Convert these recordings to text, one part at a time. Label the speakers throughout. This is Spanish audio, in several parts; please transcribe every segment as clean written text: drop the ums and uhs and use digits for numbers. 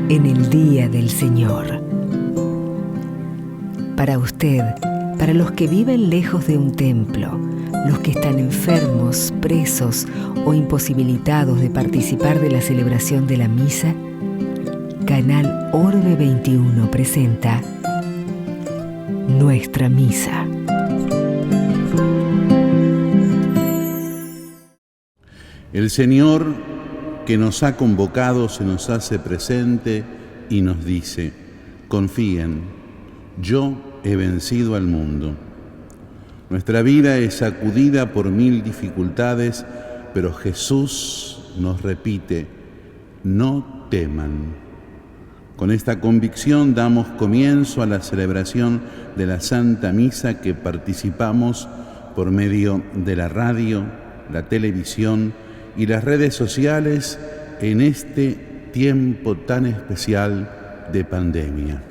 Speaker 1: En el día del Señor. Para usted, para los que viven lejos de un templo, los que están enfermos, presos o imposibilitados de participar de la celebración de la misa, Canal Orbe 21 presenta Nuestra Misa.
Speaker 2: El Señor que nos ha convocado se nos hace presente y nos dice: confíen, yo he vencido al mundo. Nuestra vida es sacudida por mil dificultades, pero Jesús nos repite: no teman. Con esta convicción damos comienzo a la celebración de la Santa Misa que participamos por medio de la radio, la televisión y las redes sociales en este tiempo tan especial de pandemia.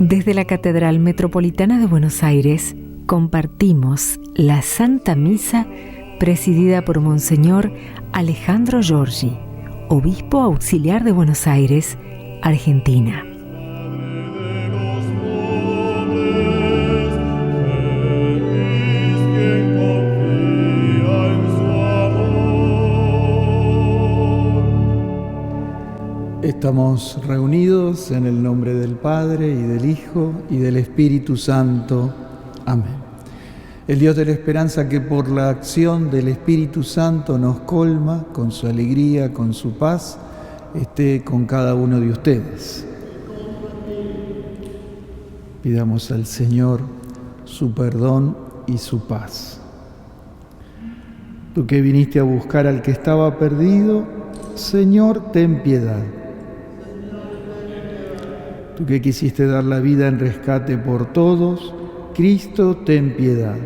Speaker 1: Desde la Catedral Metropolitana de Buenos Aires compartimos la Santa Misa presidida por Monseñor Alejandro Giorgi, Obispo Auxiliar de Buenos Aires, Argentina.
Speaker 3: Estamos reunidos en el nombre del Padre, y del Hijo, y del Espíritu Santo. Amén. El Dios de la esperanza, que por la acción del Espíritu Santo nos colma con su alegría, con su paz, esté con cada uno de ustedes. Pidamos al Señor su perdón y su paz. Tú que viniste a buscar al que estaba perdido, Señor, ten piedad. Tú que quisiste dar la vida en rescate por todos, Cristo, ten piedad.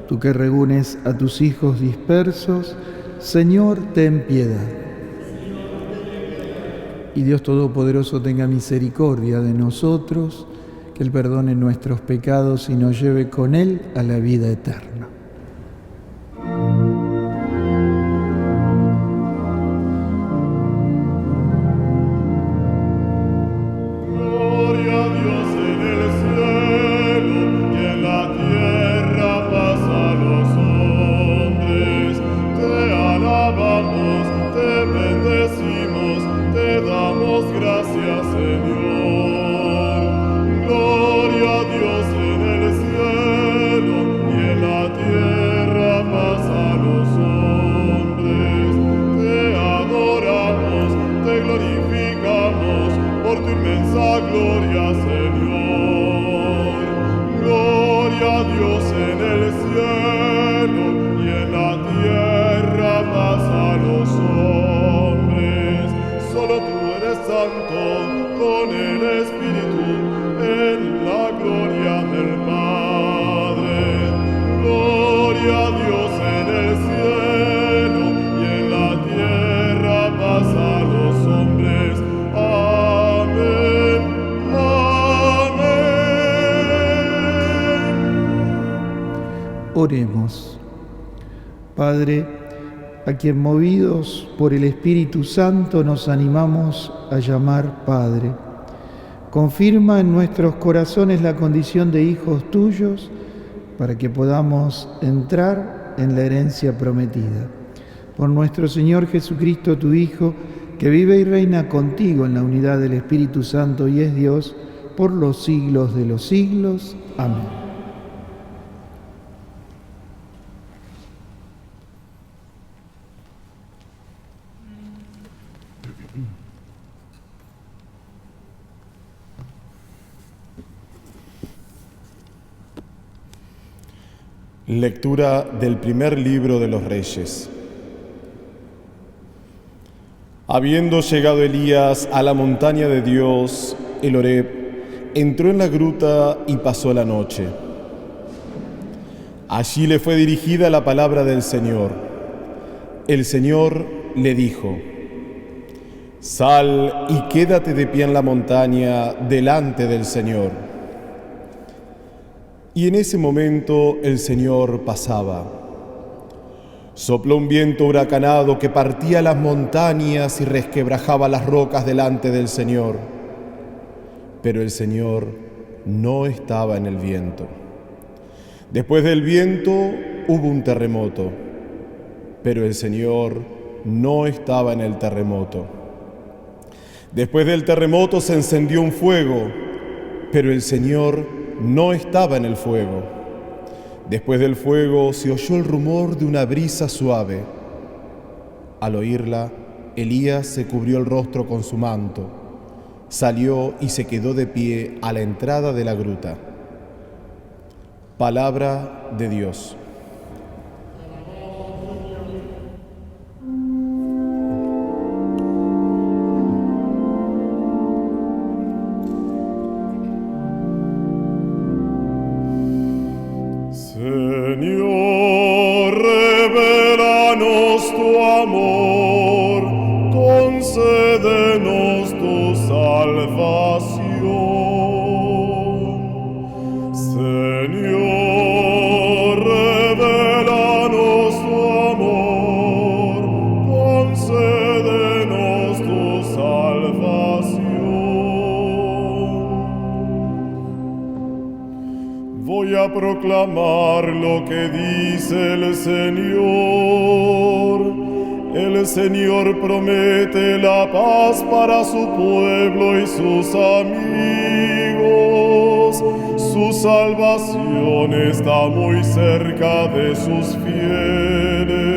Speaker 3: Tú que reúnes a tus hijos dispersos, Señor, ten piedad. Y Dios Todopoderoso tenga misericordia de nosotros, que Él perdone nuestros pecados y nos lleve con Él a la vida eterna. Oremos. Padre, a quien movidos por el Espíritu Santo nos animamos a llamar Padre, confirma en nuestros corazones la condición de hijos tuyos para que podamos entrar en la herencia prometida. Por nuestro Señor Jesucristo, tu Hijo, que vive y reina contigo en la unidad del Espíritu Santo y es Dios por los siglos de los siglos. Amén.
Speaker 4: Lectura del primer libro de los Reyes. Habiendo llegado Elías a la montaña de Dios, el Horeb, entró en la gruta y pasó la noche. Allí le fue dirigida la palabra del Señor. El Señor le dijo: Sal y quédate de pie en la montaña delante del Señor. Y en ese momento el Señor pasaba. Sopló un viento huracanado que partía las montañas y resquebrajaba las rocas delante del Señor. Pero el Señor no estaba en el viento. Después del viento hubo un terremoto, pero el Señor no estaba en el terremoto. Después del terremoto se encendió un fuego, pero el Señor no estaba en el fuego. Después del fuego se oyó el rumor de una brisa suave. Al oírla, Elías se cubrió el rostro con su manto, salió y se quedó de pie a la entrada de la gruta. Palabra de Dios.
Speaker 5: Señor, revelanos tu amor, concédenos tu salvación. Señor, revelanos tu amor, concédenos tu salvación. Voy a proclamar lo que dice el Señor. El Señor promete la paz para su pueblo y sus amigos. Su salvación está muy cerca de sus fieles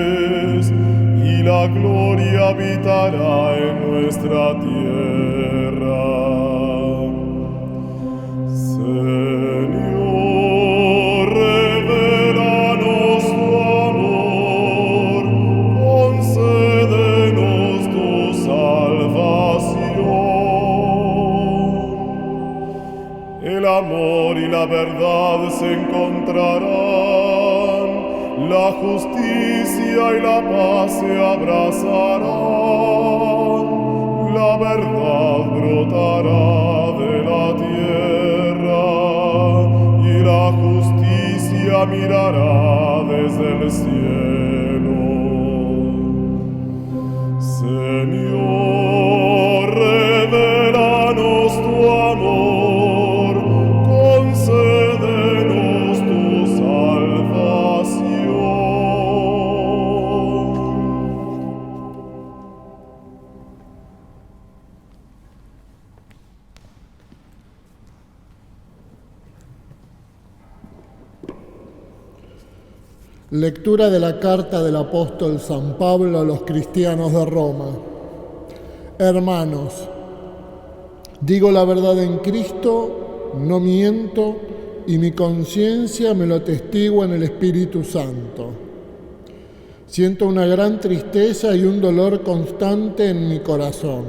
Speaker 5: y la gloria habitará en nuestra tierra. Señor, revelanos tu amor, concédenos tu salvación. El amor y la verdad se encontrarán, la justicia y la paz se abrazarán, la verdad brotará de la tierra y la justicia mirará desde el cielo. Señor, revelanos tu amor, concédenos tu salvación.
Speaker 6: Lectura de la carta del apóstol San Pablo a los cristianos de Roma. Hermanos, digo la verdad en Cristo, no miento, y mi conciencia me lo atestigua en el Espíritu Santo. Siento una gran tristeza y un dolor constante en mi corazón.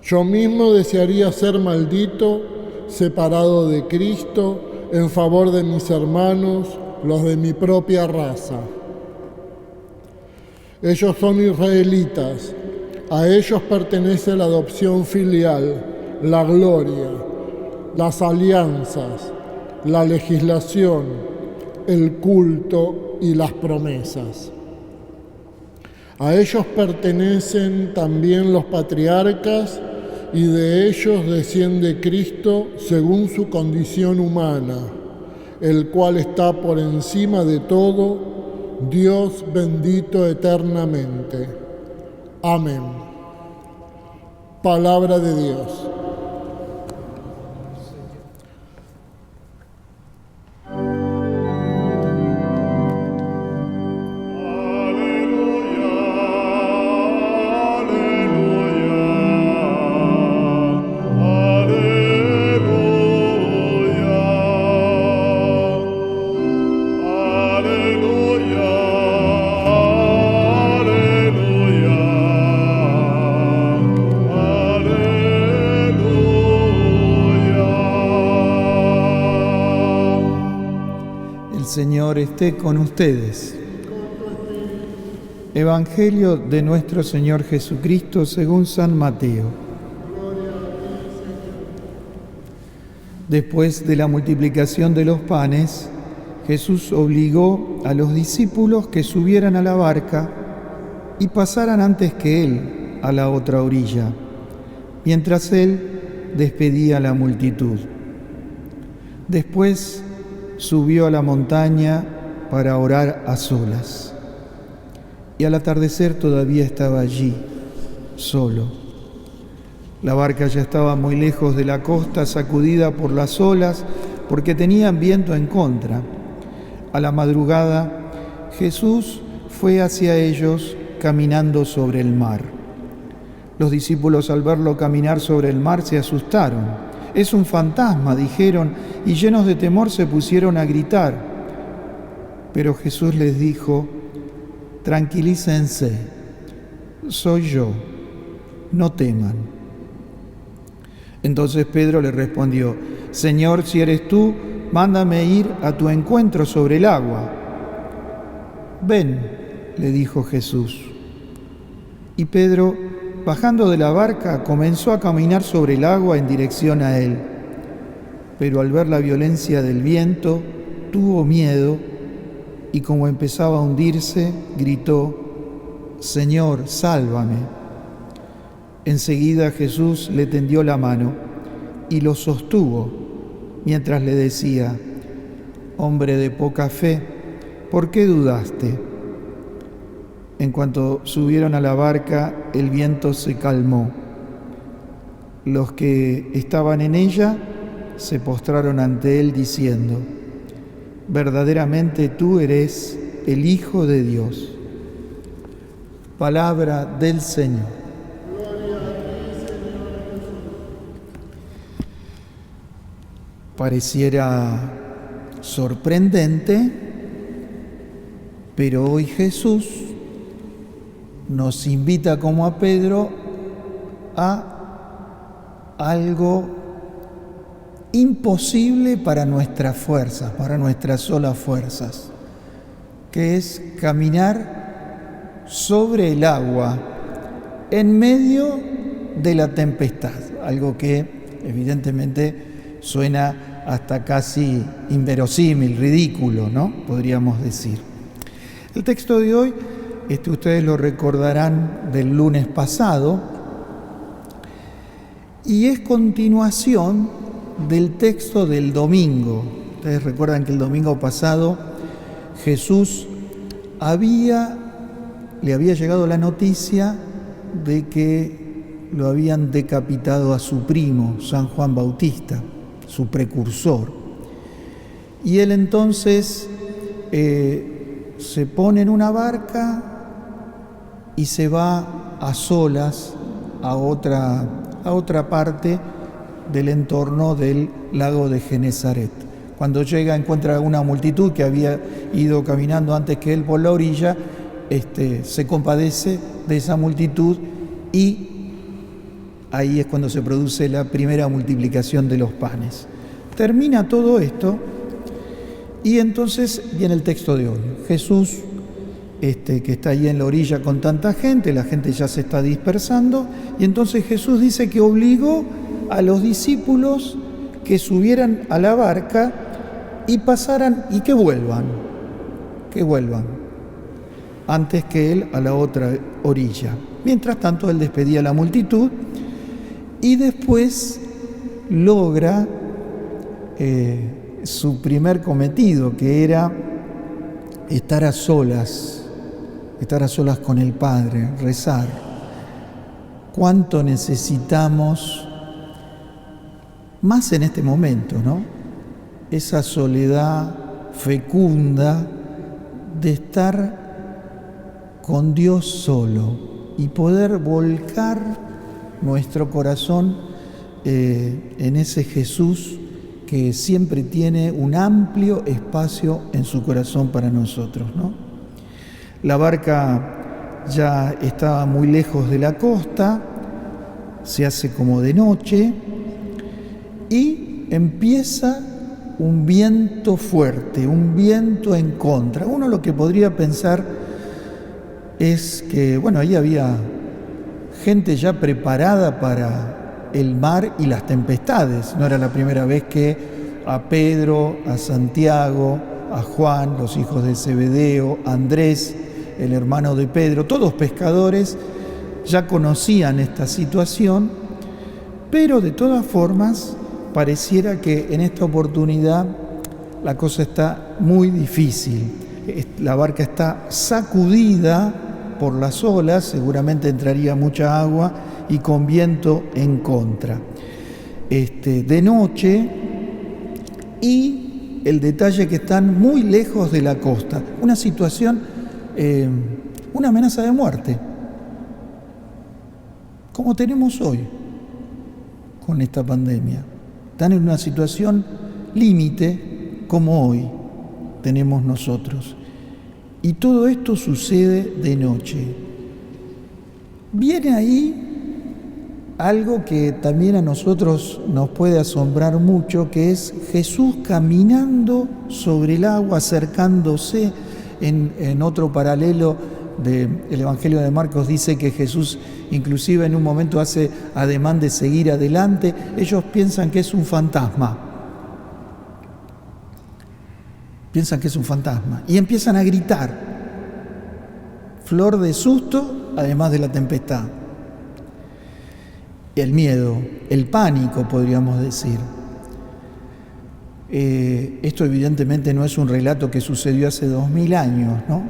Speaker 6: Yo mismo desearía ser maldito, separado de Cristo, en favor de mis hermanos, los de mi propia raza. Ellos son israelitas, a ellos pertenece la adopción filial, la gloria, las alianzas, la legislación, el culto y las promesas. A ellos pertenecen también los patriarcas y de ellos desciende Cristo según su condición humana, el cual está por encima de todo, Dios bendito eternamente. Amén. Palabra de Dios.
Speaker 5: Aleluya, aleluya.
Speaker 3: Señor esté con ustedes. Evangelio de nuestro Señor Jesucristo según San Mateo. Después de la multiplicación de los panes, Jesús obligó a los discípulos que subieran a la barca y pasaran antes que Él a la otra orilla, mientras Él despedía a la multitud. Después subió a la montaña para orar a solas. Y al atardecer todavía estaba allí, solo. La barca ya estaba muy lejos de la costa, sacudida por las olas, porque tenían viento en contra. A la madrugada, Jesús fue hacia ellos caminando sobre el mar. Los discípulos, al verlo caminar sobre el mar, se asustaron. «Es un fantasma», dijeron, y llenos de temor se pusieron a gritar. Pero Jesús les dijo: «Tranquilícense, soy yo, no teman». Entonces Pedro le respondió: «Señor, si eres tú, mándame ir a tu encuentro sobre el agua». «Ven», le dijo Jesús. Y Pedro, bajando de la barca, comenzó a caminar sobre el agua en dirección a él. Pero al ver la violencia del viento, tuvo miedo y como empezaba a hundirse, gritó: «Señor, sálvame». Enseguida Jesús le tendió la mano y lo sostuvo mientras le decía: «Hombre de poca fe, ¿por qué dudaste?». En cuanto subieron a la barca, el viento se calmó. Los que estaban en ella se postraron ante él diciendo: «Verdaderamente tú eres el Hijo de Dios». Palabra del Señor. Pareciera sorprendente, pero hoy Jesús nos invita, como a Pedro, a algo imposible para nuestras fuerzas, para nuestras solas fuerzas, que es caminar sobre el agua en medio de la tempestad, algo que evidentemente suena hasta casi inverosímil, ridículo, ¿no? Podríamos decir. El texto de hoy, ustedes lo recordarán del lunes pasado, y es continuación del texto del domingo. Ustedes recuerdan que el domingo pasado Jesús le había llegado la noticia de que lo habían decapitado a su primo, San Juan Bautista, su precursor. Y él entonces se pone en una barca y se va a solas a otra parte del entorno del lago de Genesaret. Cuando llega, encuentra una multitud que había ido caminando antes que él por la orilla, se compadece de esa multitud y ahí es cuando se produce la primera multiplicación de los panes. Termina todo esto y entonces viene el texto de hoy. Jesús, que está ahí en la orilla con tanta gente, la gente ya se está dispersando, y entonces Jesús dice que obligó a los discípulos que subieran a la barca y pasaran y que vuelvan antes que él a la otra orilla. Mientras tanto, él despedía a la multitud y después logra su primer cometido, que era estar a solas con el Padre, rezar. ¿Cuánto necesitamos, más en este momento, ¿no? Esa soledad fecunda de estar con Dios solo y poder volcar nuestro corazón en ese Jesús que siempre tiene un amplio espacio en su corazón para nosotros, ¿no? La barca ya estaba muy lejos de la costa, se hace como de noche y empieza un viento fuerte, un viento en contra. Uno lo que podría pensar es que, bueno, ahí había gente ya preparada para el mar y las tempestades. No era la primera vez que a Pedro, a Santiago, a Juan, los hijos de Zebedeo, a Andrés, el hermano de Pedro, todos pescadores, ya conocían esta situación, pero de todas formas pareciera que en esta oportunidad la cosa está muy difícil. La barca está sacudida por las olas, seguramente entraría mucha agua y con viento en contra. De noche, y el detalle que están muy lejos de la costa, una situación, una amenaza de muerte, como tenemos hoy con esta pandemia. Están en una situación límite como hoy tenemos nosotros. Y todo esto sucede de noche. Viene ahí algo que también a nosotros nos puede asombrar mucho, que es Jesús caminando sobre el agua, acercándose. En otro paralelo del Evangelio de Marcos dice que Jesús inclusive en un momento hace ademán de seguir adelante. Ellos piensan que es un fantasma. Piensan que es un fantasma y empiezan a gritar. Flor de susto, además de la tempestad. El miedo, el pánico, podríamos decir. Esto evidentemente no es un relato que sucedió hace 2000 años, ¿no?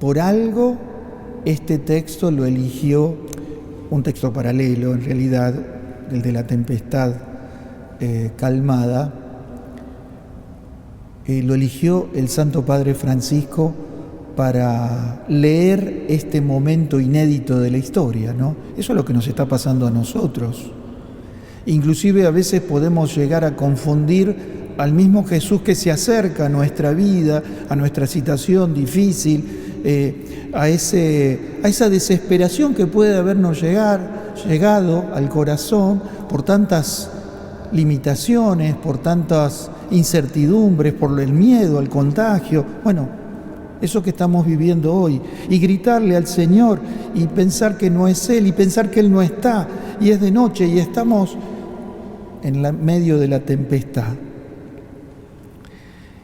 Speaker 3: Por algo este texto lo eligió, un texto paralelo en realidad, el de la tempestad calmada, lo eligió el Santo Padre Francisco para leer este momento inédito de la historia, ¿no? Eso es lo que nos está pasando a nosotros. Inclusive a veces podemos llegar a confundir al mismo Jesús que se acerca a nuestra vida, a nuestra situación difícil, a esa desesperación que puede habernos llegado al corazón por tantas limitaciones, por tantas incertidumbres, por el miedo al contagio. Bueno, eso que estamos viviendo hoy, y gritarle al Señor y pensar que no es Él, y pensar que Él no está, y es de noche y estamos en medio de la tempestad.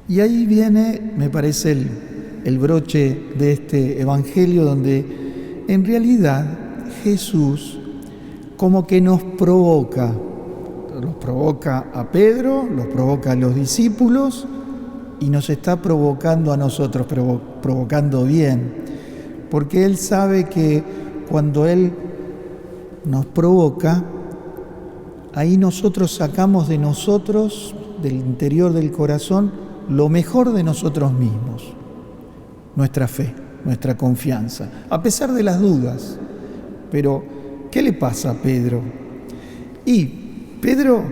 Speaker 3: Y ahí viene, me parece, el broche de este Evangelio, donde en realidad Jesús como que nos provoca. Los provoca a Pedro, los provoca a los discípulos y nos está provocando a nosotros, provocando bien, porque Él sabe que cuando Él nos provoca, ahí nosotros sacamos de nosotros, del interior del corazón, lo mejor de nosotros mismos, nuestra fe, nuestra confianza, a pesar de las dudas. Pero, ¿qué le pasa a Pedro? Y Pedro,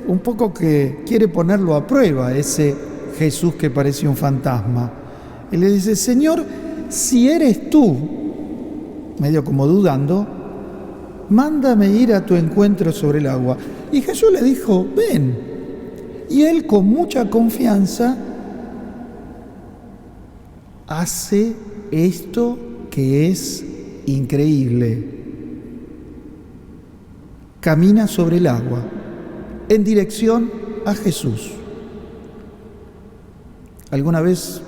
Speaker 3: un poco que quiere ponerlo a prueba, ese Jesús que parece un fantasma. Él le dice: Señor, si eres tú, medio como dudando, mándame ir a tu encuentro sobre el agua. Y Jesús le dijo: ven. Y él, con mucha confianza, hace esto que es increíble. Camina sobre el agua en dirección a Jesús. ¿Alguna vez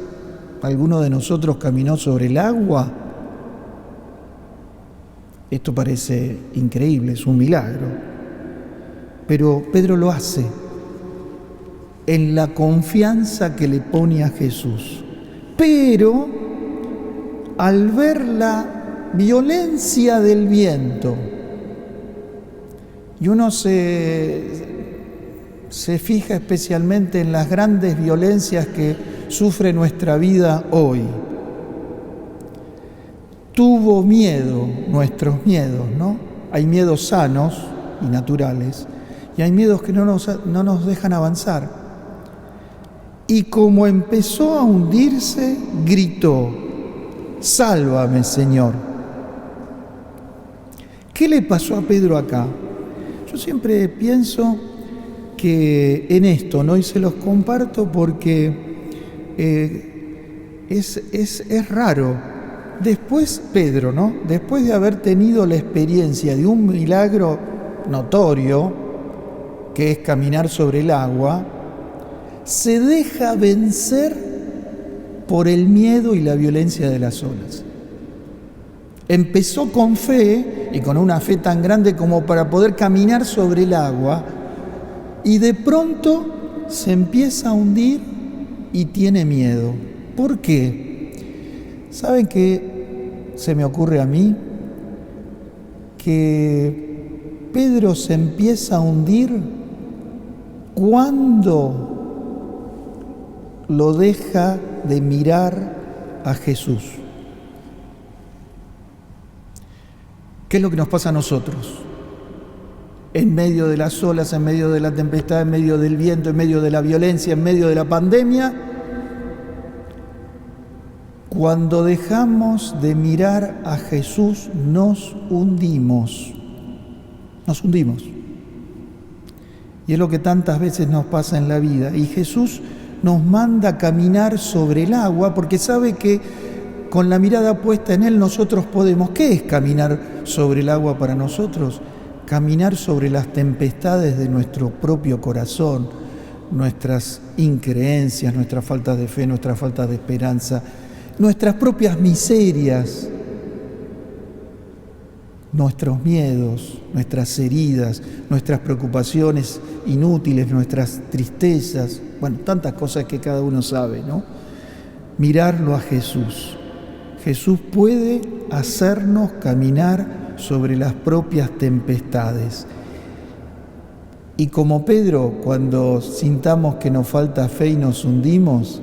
Speaker 3: alguno de nosotros caminó sobre el agua? Esto parece increíble, es un milagro. Pero Pedro lo hace en la confianza que le pone a Jesús. Pero al ver la violencia del viento, y uno se fija especialmente en las grandes violencias que sufre nuestra vida hoy. Tuvo miedo, nuestros miedos, ¿no? Hay miedos sanos y naturales, y hay miedos que no nos dejan avanzar. Y como empezó a hundirse, gritó: sálvame, Señor. ¿Qué le pasó a Pedro acá? Yo siempre pienso que en esto, ¿no? Y se los comparto porque es raro. Después Pedro, ¿no? Después de haber tenido la experiencia de un milagro notorio, que es caminar sobre el agua, se deja vencer por el miedo y la violencia de las olas. Empezó con fe, y con una fe tan grande como para poder caminar sobre el agua, y de pronto se empieza a hundir y tiene miedo. ¿Por qué? ¿Saben qué se me ocurre a mí? Que Pedro se empieza a hundir cuando lo deja de mirar a Jesús. ¿Qué es lo que nos pasa a nosotros? En medio de las olas, en medio de la tempestad, en medio del viento, en medio de la violencia, en medio de la pandemia, cuando dejamos de mirar a Jesús, nos hundimos. Nos hundimos. Y es lo que tantas veces nos pasa en la vida. Y Jesús nos manda a caminar sobre el agua porque sabe que con la mirada puesta en Él nosotros podemos. ¿Qué es caminar sobre el agua para nosotros? Caminar sobre las tempestades de nuestro propio corazón, nuestras increencias, nuestra falta de fe, nuestra falta de esperanza, nuestras propias miserias, nuestros miedos, nuestras heridas, nuestras preocupaciones inútiles, nuestras tristezas, bueno, tantas cosas que cada uno sabe, ¿no? Mirarlo a Jesús. Jesús puede hacernos caminar sobre las propias tempestades. Y como Pedro, cuando sintamos que nos falta fe y nos hundimos,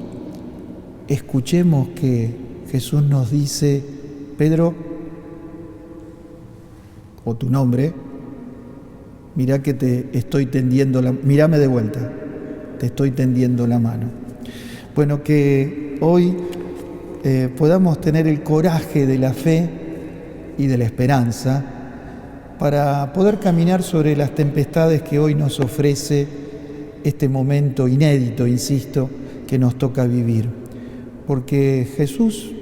Speaker 3: escuchemos que Jesús nos dice: Pedro, o tu nombre, mirá que te estoy tendiendo mírame de vuelta, te estoy tendiendo la mano. Bueno, que hoy podamos tener el coraje de la fe y de la esperanza para poder caminar sobre las tempestades que hoy nos ofrece este momento inédito, insisto, que nos toca vivir. Porque Jesús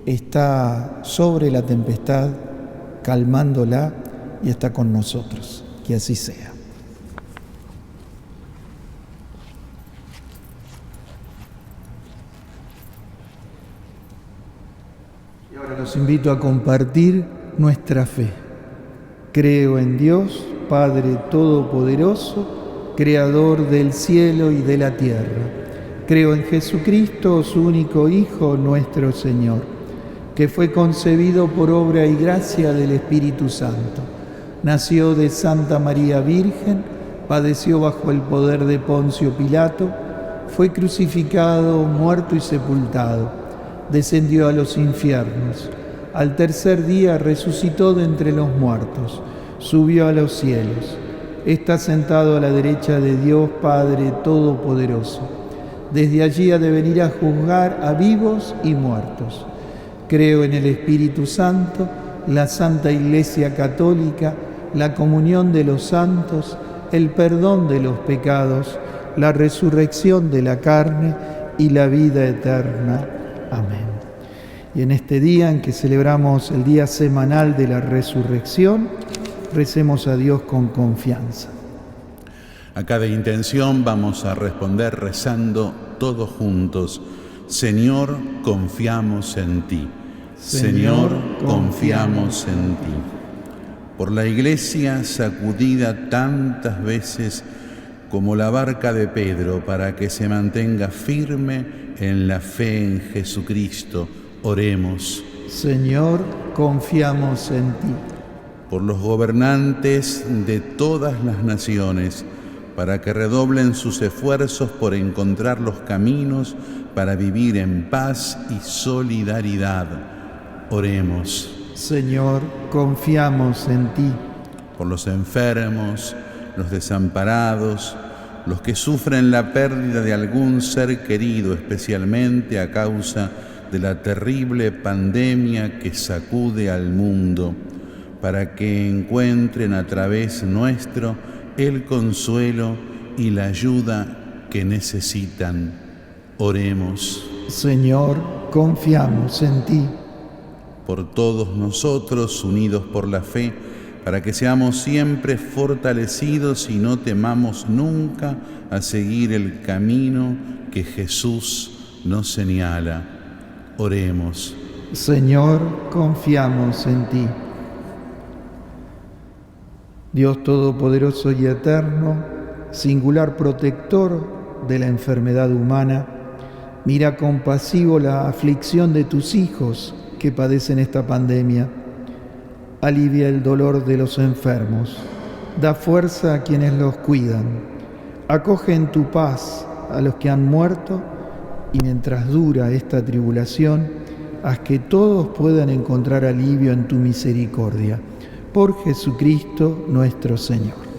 Speaker 3: está sobre la tempestad, calmándola, y está con nosotros. Que así sea. Y ahora los invito a compartir nuestra fe. Creo en Dios, Padre Todopoderoso, Creador del cielo y de la tierra. Creo en Jesucristo, su único Hijo, nuestro Señor, que fue concebido por obra y gracia del Espíritu Santo. Nació de Santa María Virgen, padeció bajo el poder de Poncio Pilato, fue crucificado, muerto y sepultado, descendió a los infiernos. Al tercer día resucitó de entre los muertos, subió a los cielos, está sentado a la derecha de Dios Padre Todopoderoso. Desde allí ha de venir a juzgar a vivos y muertos. Creo en el Espíritu Santo, la Santa Iglesia Católica, la comunión de los santos, el perdón de los pecados, la resurrección de la carne y la vida eterna. Amén. Y en este día en que celebramos el día semanal de la resurrección, recemos a Dios con confianza.
Speaker 2: A cada intención vamos a responder rezando todos juntos: Señor, confiamos en ti. Señor, confiamos en ti. Por la Iglesia sacudida tantas veces como la barca de Pedro, para que se mantenga firme en la fe en Jesucristo, oremos.
Speaker 3: Señor, confiamos en ti.
Speaker 2: Por los gobernantes de todas las naciones, para que redoblen sus esfuerzos por encontrar los caminos para vivir en paz y solidaridad, oremos.
Speaker 3: Señor, confiamos en ti.
Speaker 2: Por los enfermos, los desamparados, los que sufren la pérdida de algún ser querido, especialmente a causa de la terrible pandemia que sacude al mundo, para que encuentren a través nuestro el consuelo y la ayuda que necesitan. Oremos.
Speaker 3: Señor, confiamos en ti.
Speaker 2: Por todos nosotros, unidos por la fe, para que seamos siempre fortalecidos y no temamos nunca a seguir el camino que Jesús nos señala. Oremos.
Speaker 3: Señor, confiamos en ti. Dios Todopoderoso y Eterno, singular protector de la enfermedad humana, mira compasivo la aflicción de tus hijos que padecen esta pandemia. Alivia el dolor de los enfermos, da fuerza a quienes los cuidan, acoge en tu paz a los que han muerto y mientras dura esta tribulación, haz que todos puedan encontrar alivio en tu misericordia. Por Jesucristo nuestro Señor.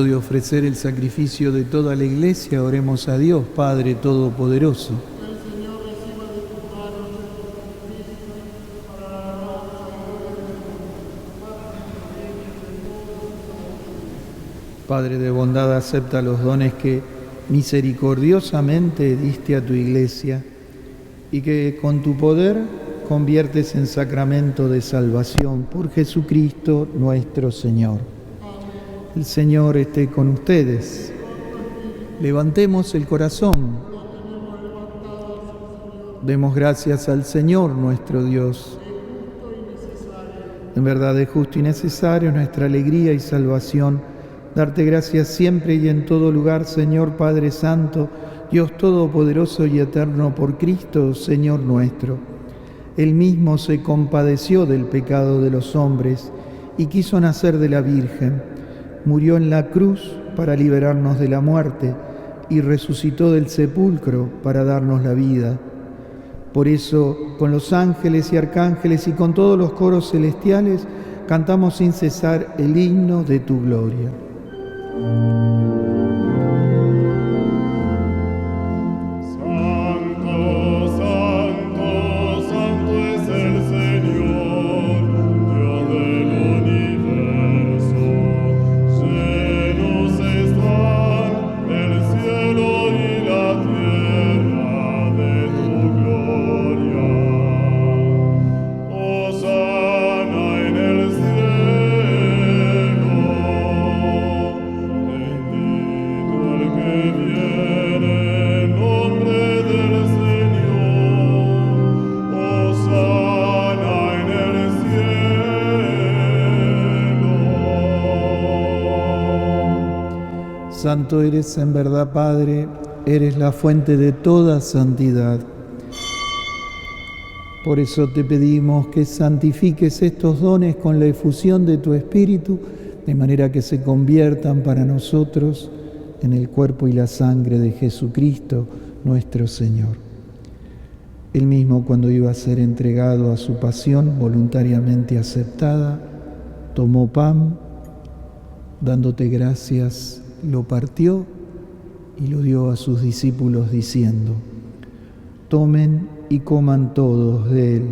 Speaker 3: De ofrecer el sacrificio de toda la Iglesia, oremos a Dios, Padre Todopoderoso. Padre de bondad, acepta los dones que misericordiosamente diste a tu Iglesia y que con tu poder conviertes en sacramento de salvación por Jesucristo nuestro Señor. El Señor esté con ustedes. Levantemos el corazón. Demos gracias al Señor nuestro Dios. En verdad es justo y necesario nuestra alegría y salvación darte gracias siempre y en todo lugar, Señor Padre Santo, Dios Todopoderoso y Eterno, por Cristo, Señor nuestro. Él mismo se compadeció del pecado de los hombres y quiso nacer de la Virgen. Murió en la cruz para liberarnos de la muerte y resucitó del sepulcro para darnos la vida. Por eso, con los ángeles y arcángeles y con todos los coros celestiales, cantamos sin cesar el himno de tu gloria. Santo eres en verdad, Padre, eres la fuente de toda santidad. Por eso te pedimos que santifiques estos dones con la efusión de tu Espíritu, de manera que se conviertan para nosotros en el cuerpo y la sangre de Jesucristo, nuestro Señor. Él mismo, cuando iba a ser entregado a su pasión voluntariamente aceptada, tomó pan, dándote gracias, lo partió y lo dio a sus discípulos diciendo: tomen y coman todos de él,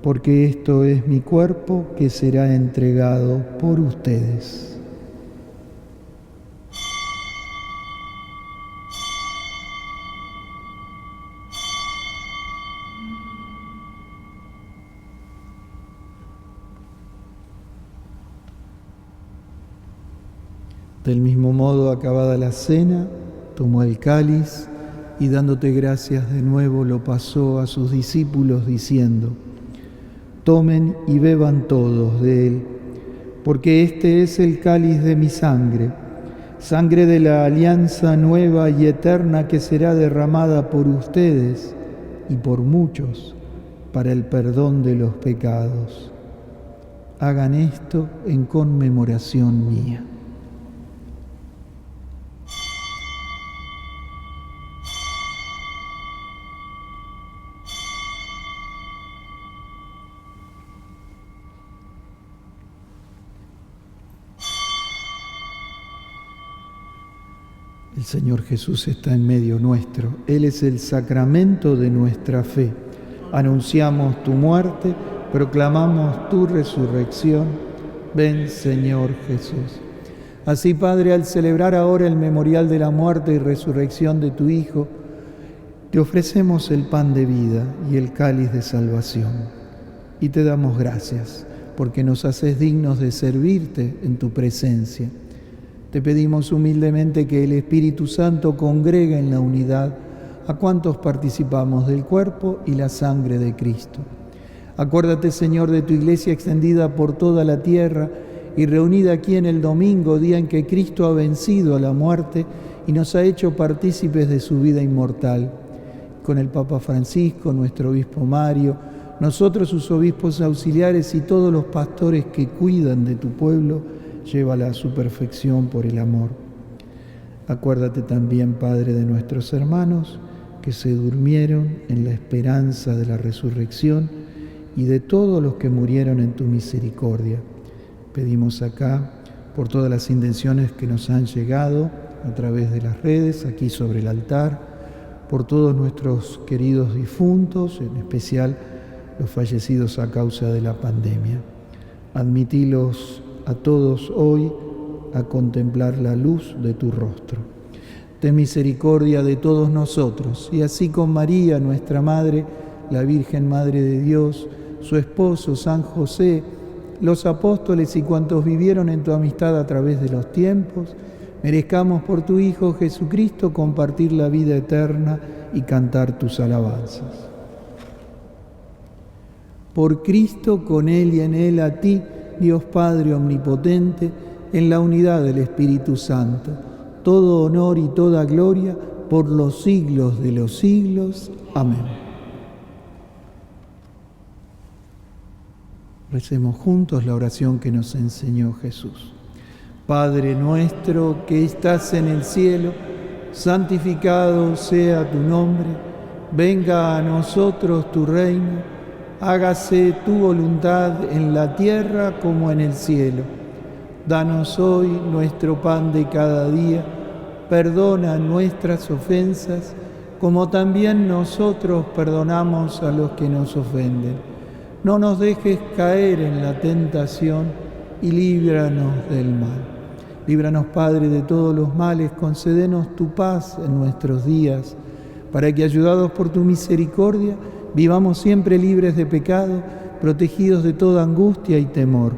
Speaker 3: porque esto es mi cuerpo que será entregado por ustedes. Del mismo modo, acabada la cena, tomó el cáliz y dándote gracias de nuevo lo pasó a sus discípulos diciendo: tomen y beban todos de él, porque este es el cáliz de mi sangre, sangre de la alianza nueva y eterna que será derramada por ustedes y por muchos para el perdón de los pecados. Hagan esto en conmemoración mía. El Señor Jesús está en medio nuestro. Él es el sacramento de nuestra fe. Anunciamos tu muerte, proclamamos tu resurrección. Ven, Señor Jesús. Así, Padre, al celebrar ahora el memorial de la muerte y resurrección de tu Hijo, te ofrecemos el pan de vida y el cáliz de salvación. Y te damos gracias, porque nos haces dignos de servirte en tu presencia. Te pedimos humildemente que el Espíritu Santo congregue en la unidad a cuantos participamos del cuerpo y la sangre de Cristo. Acuérdate, Señor, de tu Iglesia extendida por toda la tierra y reunida aquí en el domingo, día en que Cristo ha vencido a la muerte y nos ha hecho partícipes de su vida inmortal. Con el Papa Francisco, nuestro obispo Mario, nosotros sus obispos auxiliares y todos los pastores que cuidan de tu pueblo, llévala a su perfección por el amor. Acuérdate también, Padre, de nuestros hermanos que se durmieron en la esperanza de la resurrección y de todos los que murieron en tu misericordia. Pedimos acá por todas las intenciones que nos han llegado a través de las redes, aquí sobre el altar, por todos nuestros queridos difuntos, en especial los fallecidos a causa de la pandemia. Admitilos a todos hoy a contemplar la luz de tu rostro. Ten misericordia de todos nosotros, y así con María, nuestra Madre, la Virgen Madre de Dios, su esposo San José, los apóstoles y cuantos vivieron en tu amistad a través de los tiempos, merezcamos por tu Hijo Jesucristo compartir la vida eterna y cantar tus alabanzas. Por Cristo, con Él y en Él, a ti, Dios Padre omnipotente, en la unidad del Espíritu Santo, todo honor y toda gloria por los siglos de los siglos. Amén. Recemos juntos la oración que nos enseñó Jesús. Padre nuestro que estás en el cielo, santificado sea tu nombre, venga a nosotros tu reino. Hágase tu voluntad en la tierra como en el cielo. Danos hoy nuestro pan de cada día. Perdona nuestras ofensas, como también nosotros perdonamos a los que nos ofenden. No nos dejes caer en la tentación y líbranos del mal. Líbranos, Padre, de todos los males. Concédenos tu paz en nuestros días, para que, ayudados por tu misericordia, vivamos siempre libres de pecado, protegidos de toda angustia y temor,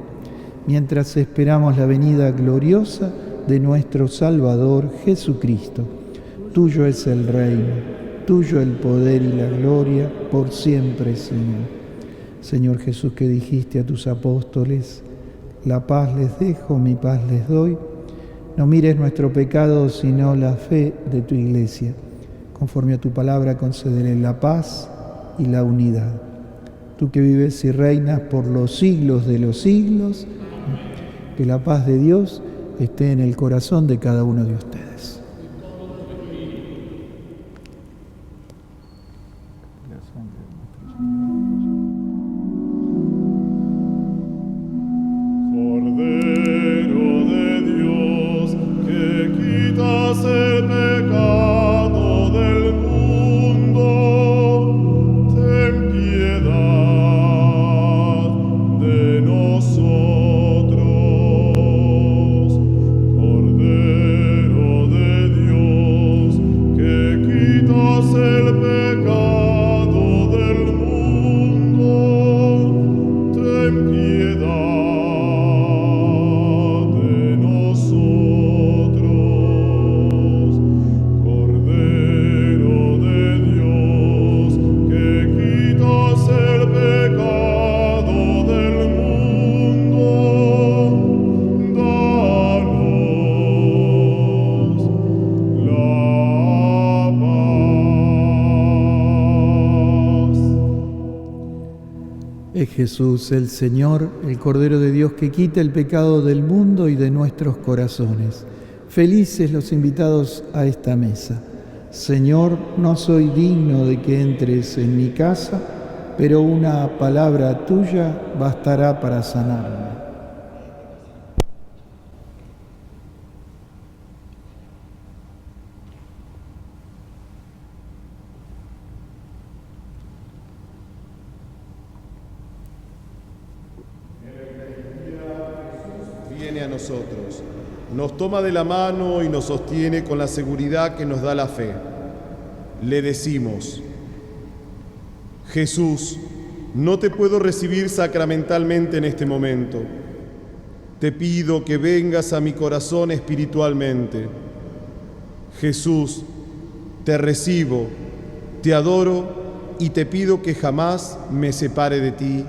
Speaker 3: mientras esperamos la venida gloriosa de nuestro Salvador Jesucristo. Tuyo es el reino, tuyo el poder y la gloria, por siempre, Señor. Señor Jesús, que dijiste a tus apóstoles: la paz les dejo, mi paz les doy, No mires nuestro pecado, sino la fe de tu Iglesia. Conforme a tu palabra, concédele la paz y la unidad. Tú que vives y reinas por los siglos de los siglos, que la paz de Dios esté en el corazón de cada uno de ustedes.
Speaker 5: Cordero de Dios, que quitas el pecado del mundo, ten piedad de nosotros. Cordero de Dios, que quitas el pecado del mundo, ten piedad de nosotros. Cordero de Dios, que quitas el pecado del mundo, danos la paz.
Speaker 3: Es Jesús el Señor, el Cordero de Dios que quita el pecado del mundo y de nuestros corazones. Felices los invitados a esta mesa. Señor, no soy digno de que entres en mi casa, pero una palabra tuya bastará para sanarme.
Speaker 4: Viene a nosotros, nos toma de la mano y nos sostiene con la seguridad que nos da la fe. Le decimos: Jesús, no te puedo recibir sacramentalmente en este momento. Te pido que vengas a mi corazón espiritualmente. Jesús, te recibo, te adoro y te pido que jamás me separe de ti.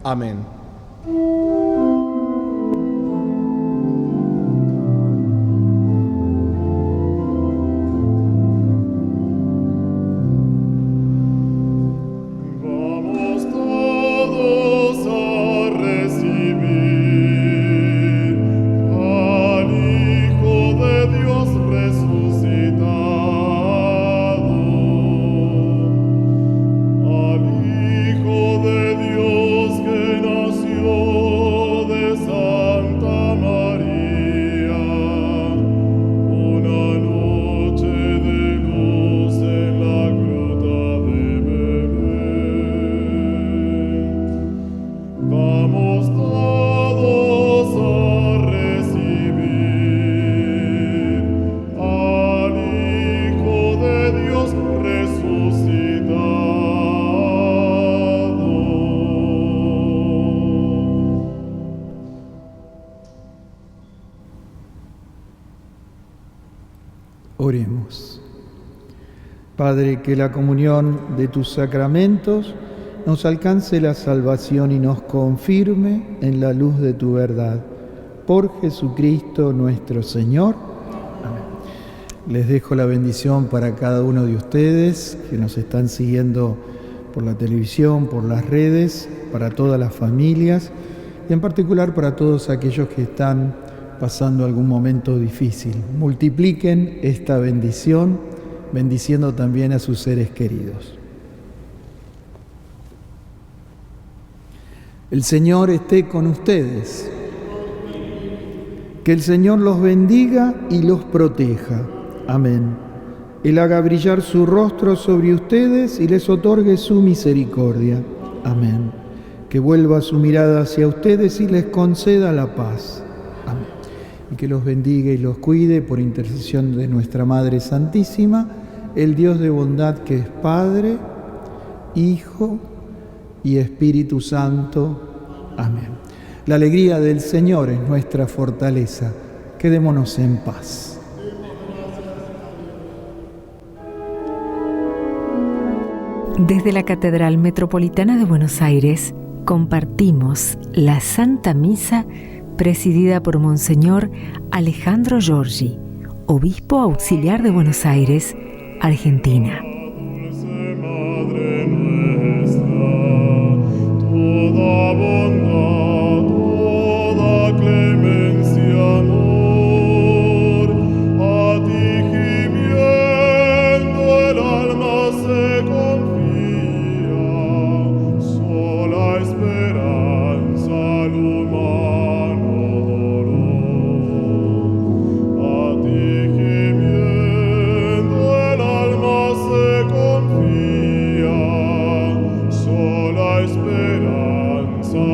Speaker 4: Amén.
Speaker 5: Vamos todos a recibir al Hijo de Dios resucitado, al Hijo de Dios que nació de Santa María, una noche de luz en la gruta de Belén. Vamos todos a recibir al Hijo de Dios resucitado.
Speaker 3: Oremos. Padre, que la comunión de tus sacramentos nos alcance la salvación y nos confirme en la luz de tu verdad. Por Jesucristo nuestro Señor. Amén. Les dejo la bendición para cada uno de ustedes que nos están siguiendo por la televisión, por las redes, para todas las familias y en particular para todos aquellos que están pasando algún momento difícil. Multipliquen esta bendición, bendiciendo también a sus seres queridos. El Señor esté con ustedes. Que el Señor los bendiga y los proteja. Amén. Él haga brillar su rostro sobre ustedes y les otorgue su misericordia. Amén. Que vuelva su mirada hacia ustedes y les conceda la paz. Amén. Y que los bendiga y los cuide por intercesión de nuestra Madre Santísima, el Dios de bondad que es Padre, Hijo y Espíritu Santo. Amén. La alegría del Señor es nuestra fortaleza. Quedémonos en paz.
Speaker 1: Desde la Catedral Metropolitana de Buenos Aires compartimos la Santa Misa presidida por Monseñor Alejandro Giorgi, obispo auxiliar de Buenos Aires, Argentina.
Speaker 5: Dulce Madre nuestra, toda bondad, toda clemencia, amor, a ti gimiendo el alma se confía, sola esperanza al humano dolor. A ti gimiendo el alma se confía, sola esperanza